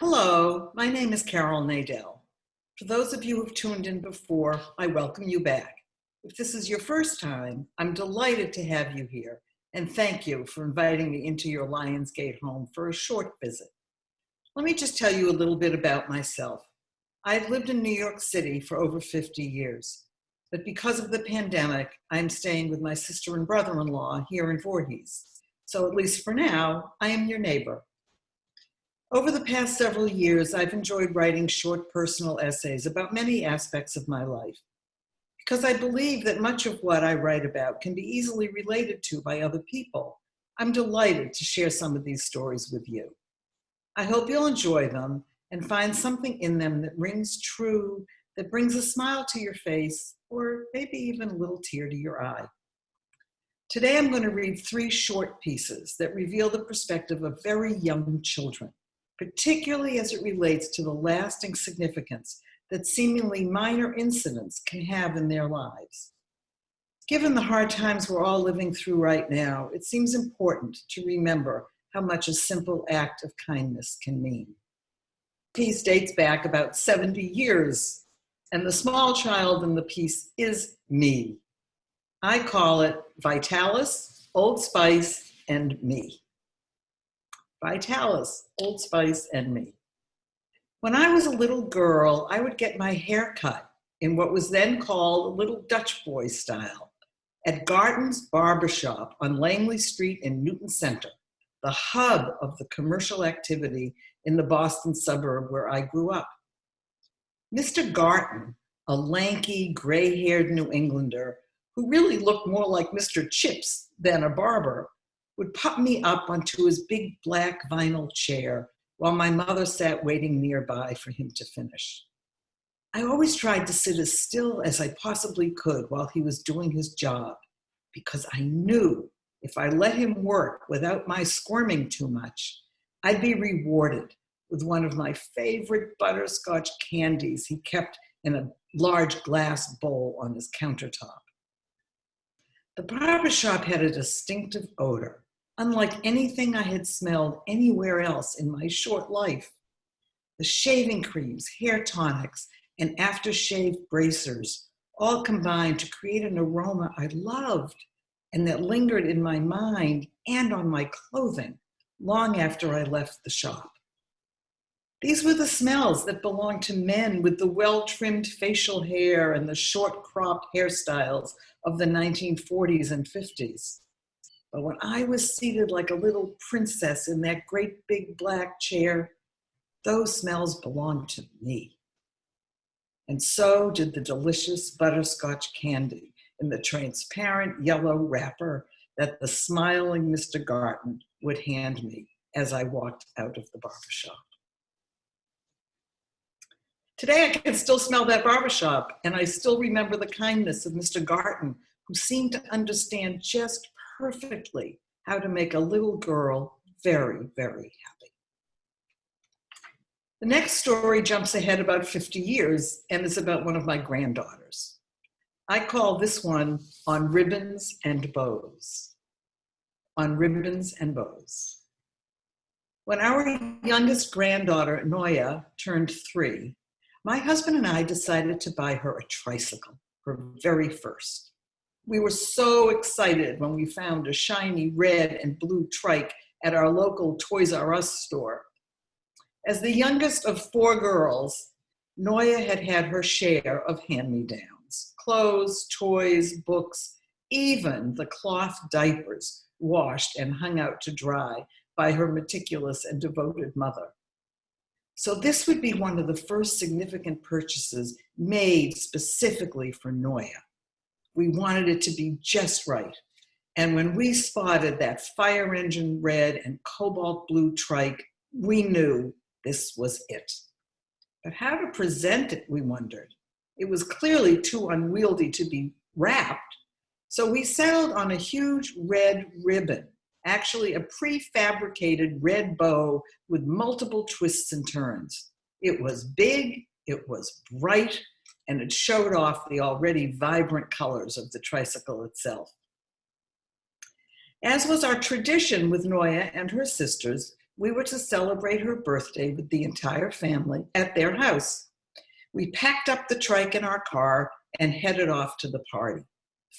Hello, my name is Carol Nadell. For those of you who've tuned in before, I welcome you back. If this is your first time, I'm delighted to have you here, and thank you for inviting me into your Lionsgate home for a short visit. Let me just tell you a little bit about myself. I've lived in New York City for over 50 years, but because of the pandemic, I'm staying with my sister and brother-in-law here in Voorhees. So at least for now, I am your neighbor. Over the past several years, I've enjoyed writing short personal essays about many aspects of my life, because I believe that much of what I write about can be easily related to by other people. I'm delighted to share some of these stories with you. I hope you'll enjoy them and find something in them that rings true, that brings a smile to your face, or maybe even a little tear to your eye. Today, I'm going to read 3 short pieces that reveal the perspective of very young children, particularly as it relates to the lasting significance that seemingly minor incidents can have in their lives. Given the hard times we're all living through right now, it seems important to remember how much a simple act of kindness can mean. The piece dates back about 70 years, and the small child in the piece is me. I call it Vitalis, Old Spice, and me. Vitalis, Old Spice, and me. When I was a little girl, I would get my hair cut in what was then called Little Dutch Boy style at Garton's Barbershop on Langley Street in Newton Center, the hub of the commercial activity in the Boston suburb where I grew up. Mr. Garton, a lanky, gray-haired New Englander who really looked more like Mr. Chips than a barber, would pop me up onto his big black vinyl chair while my mother sat waiting nearby for him to finish. I always tried to sit as still as I possibly could while he was doing his job, because I knew if I let him work without my squirming too much, I'd be rewarded with one of my favorite butterscotch candies he kept in a large glass bowl on his countertop. The barbershop had a distinctive odor, unlike anything I had smelled anywhere else in my short life. The shaving creams, hair tonics, and aftershave bracers all combined to create an aroma I loved and that lingered in my mind and on my clothing long after I left the shop. These were the smells that belonged to men with the well-trimmed facial hair and the short-cropped hairstyles of the 1940s and 50s. But when I was seated like a little princess in that great big black chair, those smells belonged to me. And so did the delicious butterscotch candy in the transparent yellow wrapper that the smiling Mr. Garton would hand me as I walked out of the barbershop. Today I can still smell that barbershop, and I still remember the kindness of Mr. Garton, who seemed to understand just perfectly how to make a little girl very, very happy. The next story jumps ahead about 50 years and is about one of my granddaughters. I call this one On Ribbons and Bows. On Ribbons and Bows. When our youngest granddaughter, Noya, turned 3, my husband and I decided to buy her a tricycle, her very first. We were so excited when we found a shiny red and blue trike at our local Toys R Us store. As the youngest of 4 girls, Noya had had her share of hand-me-downs, clothes, toys, books, even the cloth diapers washed and hung out to dry by her meticulous and devoted mother. So this would be one of the first significant purchases made specifically for Noya. We wanted it to be just right. And when we spotted that fire engine red and cobalt blue trike, we knew this was it. But how to present it, we wondered. It was clearly too unwieldy to be wrapped. So we settled on a huge red ribbon, actually a prefabricated red bow with multiple twists and turns. It was big, it was bright, and it showed off the already vibrant colors of the tricycle itself. As was our tradition with Noya and her sisters, We were to celebrate her birthday with the entire family at their house. We packed up the trike in our car and headed off to the party,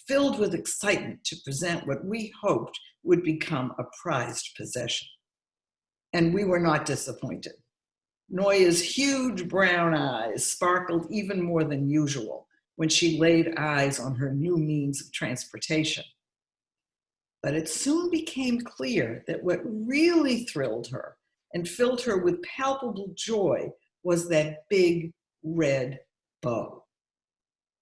filled with excitement to present what we hoped would become a prized possession. And we were not disappointed. Noya's huge brown eyes sparkled even more than usual when she laid eyes on her new means of transportation. But it soon became clear that what really thrilled her and filled her with palpable joy was that big red bow.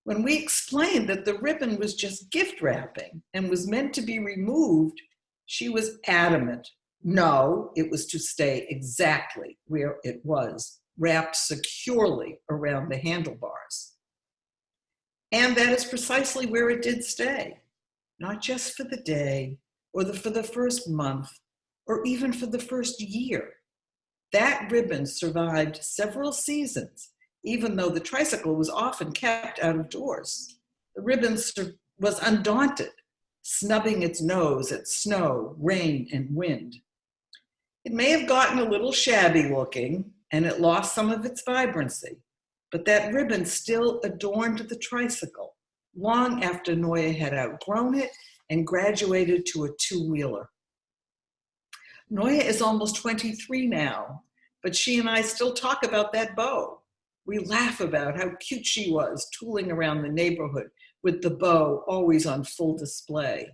When we explained that the ribbon was just gift wrapping and was meant to be removed, she was adamant. No, it was to stay exactly where it was, wrapped securely around the handlebars. And that is precisely where it did stay, not just for the day or for the first month or even for the first year. That ribbon survived several seasons, even though the tricycle was often kept out of doors. The ribbon was undaunted, snubbing its nose at snow, rain, and wind. It may have gotten a little shabby looking, and it lost some of its vibrancy, but that ribbon still adorned the tricycle long after Noya had outgrown it and graduated to a two-wheeler. Noya is almost 23 now, but she and I still talk about that bow. We laugh about how cute she was tooling around the neighborhood with the bow always on full display.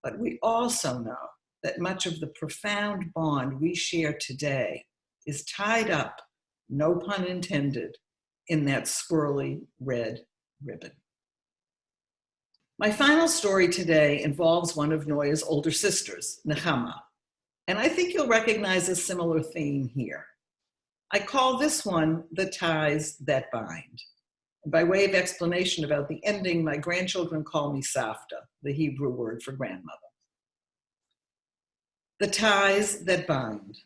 But we also know that much of the profound bond we share today is tied up, no pun intended, in that swirly red ribbon. My final story today involves one of Noya's older sisters, Nechama, and I think you'll recognize a similar theme here. I call this one The Ties That Bind. And by way of explanation about the ending, my grandchildren call me Savta, the Hebrew word for grandmother. The ties that bind.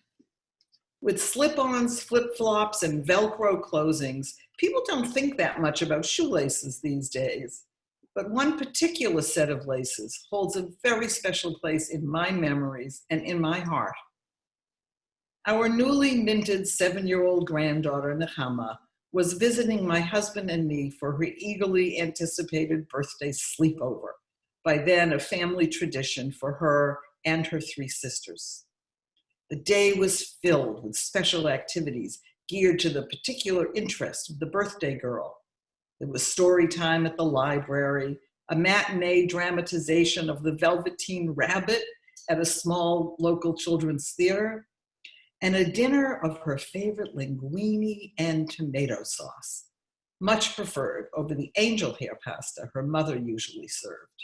With slip-ons, flip-flops, and Velcro closings, people don't think that much about shoelaces these days. But one particular set of laces holds a very special place in my memories and in my heart. Our newly minted 7-year-old granddaughter, Nechama, was visiting my husband and me for her eagerly anticipated birthday sleepover, by then a family tradition for her and her 3 sisters. The day was filled with special activities geared to the particular interest of the birthday girl. There was story time at the library, a matinee dramatization of The Velveteen Rabbit at a small local children's theater, and a dinner of her favorite linguine and tomato sauce, much preferred over the angel hair pasta her mother usually served.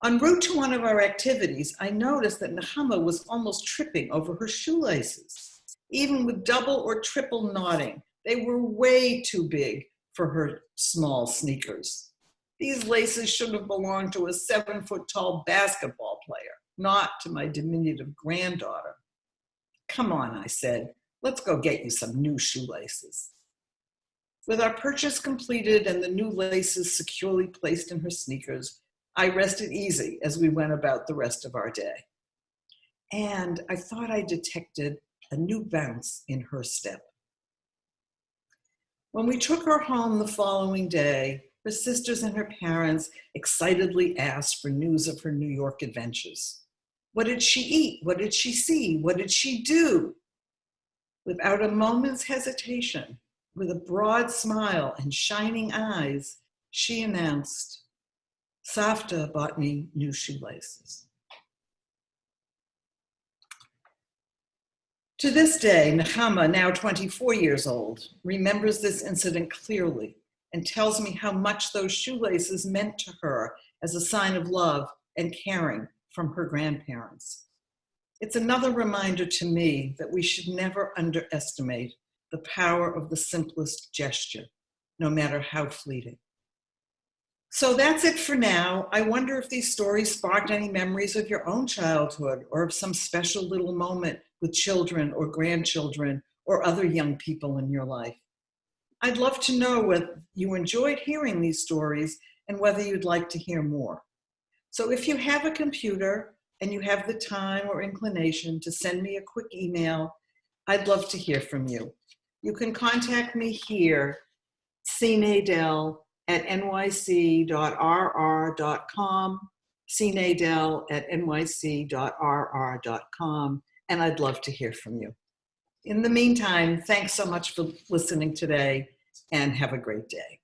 En route to one of our activities, I noticed that Nechama was almost tripping over her shoelaces. Even with double or triple knotting, they were way too big for her small sneakers. These laces should have belonged to a 7-foot-tall basketball player, not to my diminutive granddaughter. Come on, I said, let's go get you some new shoelaces. With our purchase completed and the new laces securely placed in her sneakers, I rested easy as we went about the rest of our day. And I thought I detected a new bounce in her step. When we took her home the following day, her sisters and her parents excitedly asked for news of her New York adventures. What did she eat? What did she see? What did she do? Without a moment's hesitation, with a broad smile and shining eyes, she announced, Savta bought me new shoelaces. To this day, Nechama, now 24 years old, remembers this incident clearly and tells me how much those shoelaces meant to her as a sign of love and caring from her grandparents. It's another reminder to me that we should never underestimate the power of the simplest gesture, no matter how fleeting. So that's it for now. I wonder if these stories sparked any memories of your own childhood or of some special little moment with children or grandchildren or other young people in your life. I'd love to know whether you enjoyed hearing these stories and whether you'd like to hear more. So if you have a computer, and you have the time or inclination to send me a quick email, I'd love to hear from you. You can contact me here, cnadell@nyc.rr.com, cnadell@nyc.rr.com, and I'd love to hear from you. In the meantime, thanks so much for listening today, and have a great day.